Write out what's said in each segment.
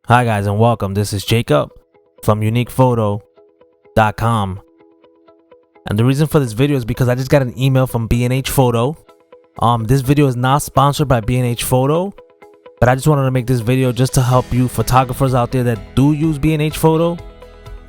Hi guys and welcome. This is Jacob from uniquephoto.com. And the reason for this video is because I just got an email from B&H Photo. This video is not sponsored by B&H Photo, but I just wanted to make this video just to help you photographers out there that do use B&H Photo.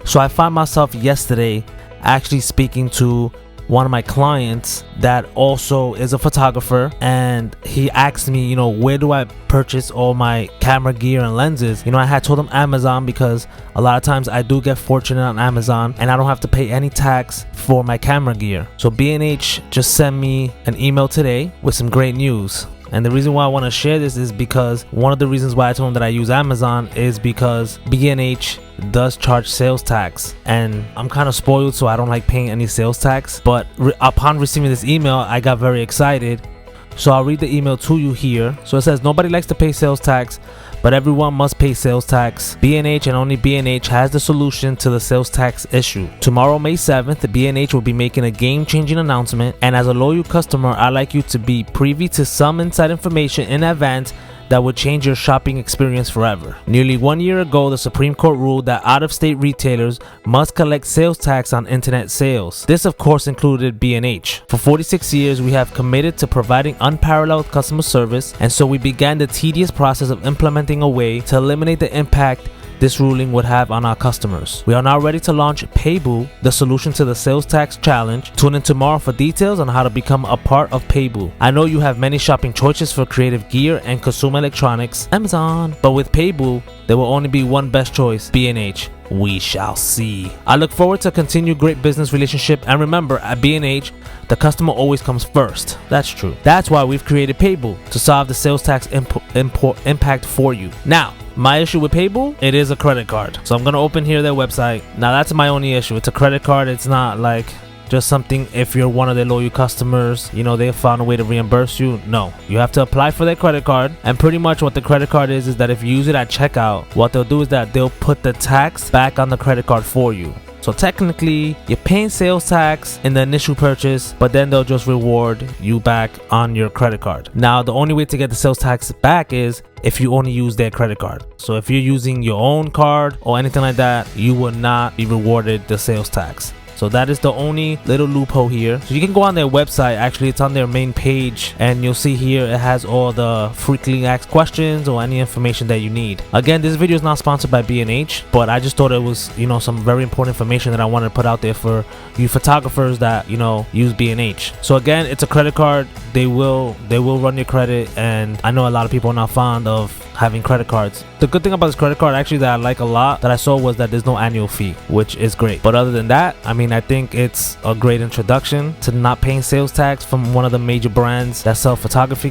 So I found myself yesterday actually speaking to one of my clients that also is a photographer, and he asked me, where do I purchase all my camera gear and lenses? I had told him Amazon, because a lot of times I do get fortunate on Amazon and I don't have to pay any tax for my camera gear. So B&H just sent me an email today with some great news. And the reason why I want to share this is because one of the reasons why I told him that I use Amazon is because B&H does charge sales tax, and I'm kind of spoiled, so I don't like paying any sales tax. But upon receiving this email, I got very excited. So I'll read the email to you here. So it says, nobody likes to pay sales tax, but everyone must pay sales tax. B&H and only B&H has the solution to the sales tax issue. Tomorrow, May 7th, the B&H will be making a game-changing announcement, and as a loyal customer, I'd like you to be privy to some inside information in advance that would change your shopping experience forever. Nearly 1 year ago, the Supreme Court ruled that out-of-state retailers must collect sales tax on internet sales. This, of course, included B&H. For 46 years, we have committed to providing unparalleled customer service, and so we began the tedious process of implementing a way to eliminate the impact this ruling would have on our customers. We are now ready to launch Paybu, the solution to the sales tax challenge. Tune in tomorrow for details on how to become a part of Paybu. I know you have many shopping choices for creative gear and consumer electronics, Amazon, but with Paybu, there will only be one best choice, B&H. We shall see. I look forward to continue great business relationship, and remember, at B&H, the customer always comes first. That's true. That's why we've created Paybu, to solve the sales tax impact for you. Now, my issue with Paybu, it is a credit card. So I'm gonna open here their website. Now that's my only issue. It's a credit card. It's not like just something if you're one of their loyal customers, they found a way to reimburse you. No, you have to apply for their credit card. And pretty much what the credit card is that if you use it at checkout, what they'll do is that they'll put the tax back on the credit card for you. So technically, you're paying sales tax in the initial purchase, but then they'll just reward you back on your credit card. Now, the only way to get the sales tax back is if you only use their credit card. So if you're using your own card or anything like that, you will not be rewarded the sales tax. So that is the only little loophole here. So you can go on their website. Actually, it's on their main page, and you'll see here it has all the frequently asked questions or any information that you need. Again, this video is not sponsored by B&H, but I just thought it was, some very important information that I wanted to put out there for you photographers that, use B&H. So again, it's a credit card. They will run your credit, and I know a lot of people are not fond of having credit cards. The good thing about this credit card actually that I like a lot that I saw was that there's no annual fee, which is great. But other than that, I think it's a great introduction to not paying sales tax from one of the major brands that sell photography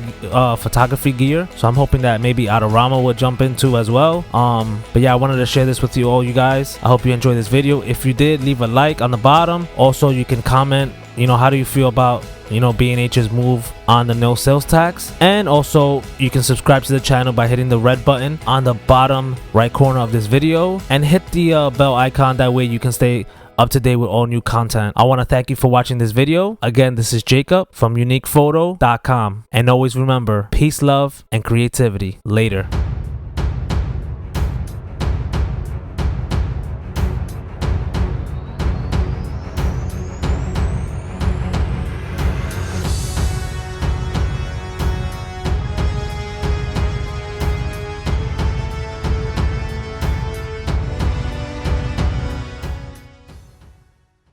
gear. So I'm hoping that maybe Adorama will jump into as well. But yeah, I wanted to share this with you all, you guys. I hope you enjoyed this video. If you did, leave a like on the bottom. Also, you can comment, how do you feel about B&H's move on the no sales tax? And also, you can subscribe to the channel by hitting the red button on the bottom right corner of this video, and hit the bell icon. That way you can stay up to date with all new content. I want to thank you for watching this video. Again, this is Jacob from uniquephoto.com, and always remember, peace, love, and creativity. Later.